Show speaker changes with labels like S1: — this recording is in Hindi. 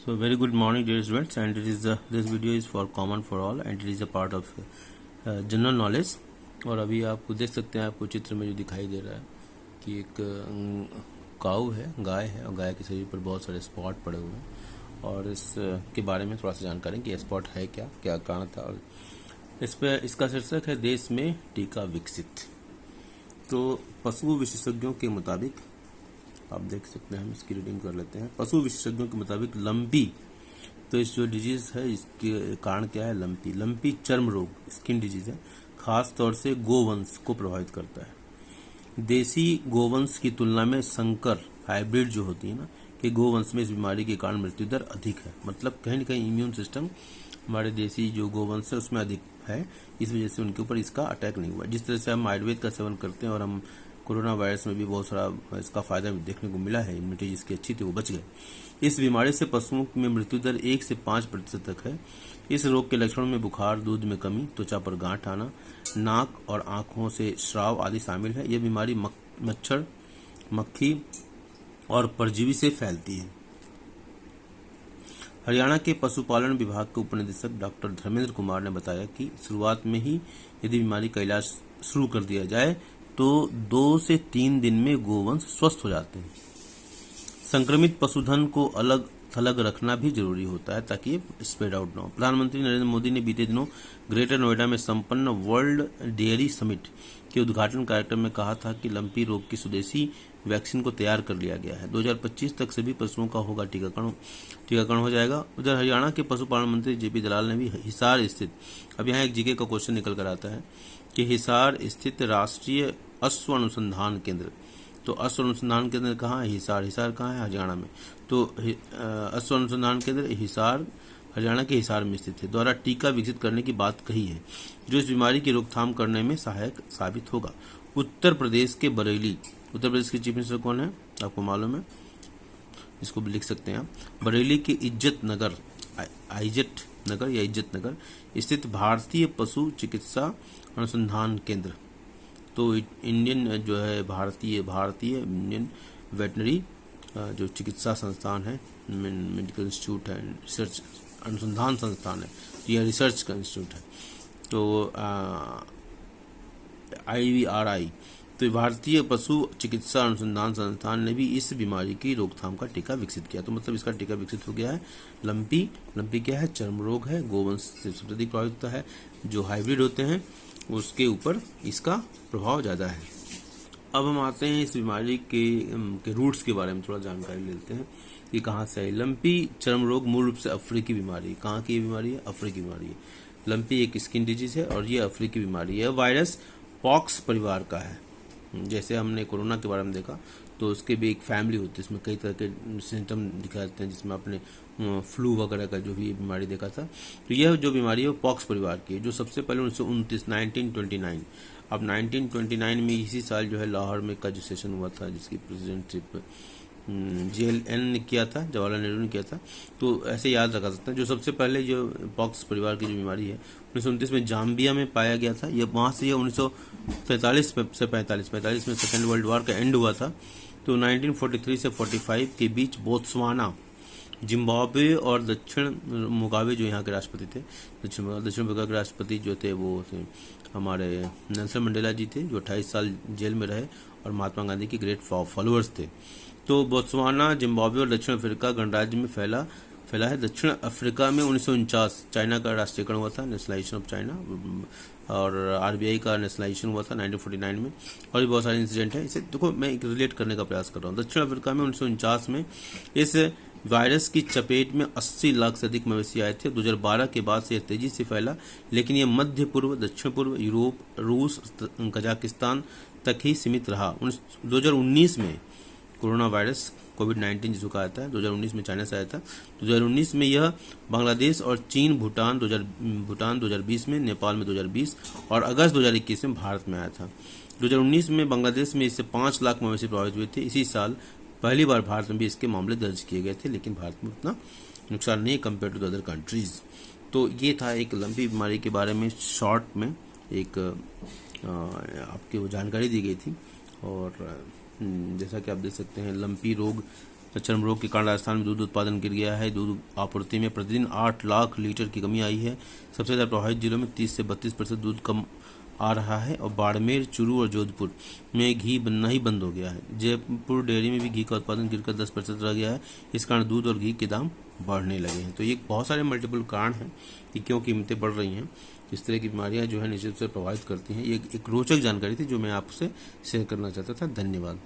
S1: So very good morning dear students, and this video is for common for all and it is a part of general knowledge. और अभी आपको देख सकते हैं, आपको चित्र में जो दिखाई दे रहा है कि एक काऊ है, गाय है, और गाय के शरीर पर बहुत सारे स्पॉट पड़े हुए हैं और इस के बारे में थोड़ा सा जानकारी कि स्पॉट है क्या क्या कारण था। और इस पर इसका शीर्षक है देश में टीका विकसित। तो पशु विशेषज्ञों के मुताबिक आप देख सकते हैं, हम इसकी रीडिंग कर लेते हैं। पशु विशेषज्ञों के मुताबिक लंपी, तो इस जो डिजीज है इसके कारण क्या है, लंपी चर्म रोग, स्किन डिजीज है, खास तौर से गोवंश को प्रभावित करता है। देसी गोवंश की तुलना में संकर हाइब्रिड जो होती है ना, कि गोवंश में इस बीमारी के कारण मृत्यु दर अधिक है। मतलब कहीं न कहीं इम्यून सिस्टम हमारे देसी जो गोवंश है उसमें अधिक है, इस वजह से उनके ऊपर इसका अटैक नहीं हुआ। जिस तरह से हम आयुर्वेद का सेवन करते हैं और हम कोरोना वायरस में भी बहुत सारा इसका फायदा देखने को मिला है, इम्यूनिटी जिसकी अच्छी थी वो बच गए। इस बीमारी से पशुओं में मृत्यु दर 1 से 5% तक है। इस रोग के लक्षणों में बुखार, दूध में कमी, त्वचा पर गांठ आना, नाक और आंखों से स्राव आदि शामिल है। यह बीमारी मच्छर, मक्खी और परजीवी से फैलती है। हरियाणा के पशुपालन विभाग के उपनिदेशक डॉक्टर धर्मेंद्र कुमार ने बताया कि शुरुआत में ही यदि बीमारी का इलाज शुरू कर दिया जाए तो 2 से 3 दिन में गोवंश स्वस्थ हो जाते हैं। संक्रमित पशुधन को अलग थलग रखना भी जरूरी होता है ताकि ये स्प्रेड आउट न हो। प्रधानमंत्री नरेंद्र मोदी ने बीते दिनों ग्रेटर नोएडा में संपन्न वर्ल्ड डेयरी समिट के उद्घाटन कार्यक्रम में कहा था कि लंपी रोग की स्वदेशी वैक्सीन को तैयार कर लिया गया है। 2025 तक सभी पशुओं का होगा टीकाकरण हो जाएगा। उधर हरियाणा के पशुपालन मंत्री जेपी दलाल ने भी हिसार स्थित, अब यहाँ एक जीके का क्वेश्चन निकल कर आता है कि हिसार स्थित राष्ट्रीय अश्व अनुसंधान केंद्र, तो अश्व अनुसंधान केंद्र कहाँ है? हिसार कहाँ है? हरियाणा में। तो अश्व अनुसंधान केंद्र हिसार हरियाणा के हिसार में स्थित है, द्वारा टीका विकसित करने की बात कही है जो इस बीमारी की रोकथाम करने में सहायक साबित होगा। उत्तर प्रदेश के बरेली, उत्तर प्रदेश के चीफ मिनिस्टर कौन है आपको मालूम है, इसको भी लिख सकते हैं आप। बरेली के इज्जत नगर या इज्जत नगर स्थित भारतीय पशु चिकित्सा अनुसंधान केंद्र, तो इंडियन जो है भारतीय इंडियन वेटनरी जो चिकित्सा संस्थान है, मेडिकल इंस्टीट्यूट है, रिसर्च अनुसंधान संस्थान है, यह रिसर्च का इंस्टीट्यूट है। तो IVRI, तो भारतीय पशु चिकित्सा अनुसंधान संस्थान ने भी इस बीमारी की रोकथाम का टीका विकसित किया। तो मतलब इसका टीका विकसित हो गया है। लंपी क्या है? चर्म रोग है, गोवंश से सबसे अधिक प्रभावित होता है। जो हाइब्रिड होते हैं उसके ऊपर इसका प्रभाव ज़्यादा है। अब हम आते हैं इस बीमारी के रूट्स के बारे में थोड़ा जानकारी लेते हैं कि कहाँ से है। लंपी चर्म रोग मूल रूप से अफ्रीकी बीमारी, कहाँ की बीमारी है? अफ्रीकी बीमारी है। लंपी एक स्किन डिजीज है और ये अफ्रीकी बीमारी है। वायरस पॉक्स परिवार का है। जैसे हमने कोरोना के बारे में देखा तो उसके भी एक फैमिली होती है, इसमें कई तरह के सिम्टम दिखाते हैं, जिसमें आपने फ्लू वगैरह का जो भी बीमारी देखा था। तो यह जो बीमारी है वो पॉक्स परिवार की है, जो सबसे पहले 1929 अब 1929 में इसी साल जो है लाहौर में का जो सेशन हुआ था, जिसकी प्रेसिडेंटशिप JLN ने किया था, जवाहरलाल नेहरू ने किया था। तो ऐसे याद रखा सकते हैं। जो सबसे पहले जो पॉक्स परिवार की जो बीमारी है 1929 में जाम्बिया में पाया गया था। यह वहाँ से 1943 से 45 में सेकेंड वर्ल्ड वॉर का एंड हुआ था। तो 1943 से 45 के बीच बोत्सवाना, जिम्बाब्वे और दक्षिण मुगाबे जो यहाँ के राष्ट्रपति थे, दक्षिण अफ्रीका के राष्ट्रपति जो थे वो थे हमारे नेल्सन मंडेला जी थे, जो 28 साल जेल में रहे और महात्मा गांधी के ग्रेट फॉलोअर्स थे। तो बोत्सवाना, जिम्बाब्वे और दक्षिण अफ्रीका गणराज्य में फैला है। दक्षिण अफ्रीका में 1949 चाइना का राष्ट्रीयकरण हुआ था, नेशनलाइजेशन ऑफ चाइना, और RBI का नेशनलाइजेशन हुआ था 1949 में। और भी बहुत सारे इंसिडेंट है, इसे देखो मैं एक रिलेट करने का प्रयास कर रहा हूँ। दक्षिण अफ्रीका में 1949 में इस वायरस की चपेट में 80 लाख से अधिक मवेशी आए थे। 2012 के बाद से यह तेजी से फैला, लेकिन यह मध्य पूर्व, दक्षिण पूर्व, यूरोप, रूस, कजाकिस्तान तक ही सीमित रहा। 2019 में कोरोना वायरस कोविड-19 जिसको कहा जाता है 2019 में चाइना से आया था। 2019 में यह बांग्लादेश और चीन, भूटान 2020 में, नेपाल में 2020 और अगस्त 2021 में भारत में आया था। 2019 में बांग्लादेश में इससे 5 लाख मवेशी प्रभावित हुए थे। इसी साल पहली बार भारत में भी इसके मामले दर्ज किए गए थे, लेकिन भारत में उतना नुकसान नहीं कंपेयर टू अदर कंट्रीज। तो ये था एक लंपी बीमारी के बारे में शॉर्ट में एक आपकी वो जानकारी दी गई थी। और जैसा कि आप देख सकते हैं लंपी रोग चर्म रोग के कारण राजस्थान में दूध उत्पादन गिर गया है। दूध आपूर्ति में प्रतिदिन 8 लाख लीटर की कमी आई है। सबसे ज़्यादा प्रभावित जिलों में 30 से 32% दूध कम आ रहा है। और बाड़मेर, चूरू और जोधपुर में घी बनना ही बंद हो गया है। जयपुर डेयरी में भी घी का उत्पादन गिरकर 10% रह गया है। इस कारण दूध और घी के दाम बढ़ने लगे हैं। तो ये बहुत सारे मल्टीपल कारण हैं कि क्यों कीमतें बढ़ रही हैं। इस तरह की बीमारियां जो है निश्चित रूप से प्रभावित करती हैं। ये एक रोचक जानकारी थी जो मैं आपसे शेयर करना चाहता था। धन्यवाद।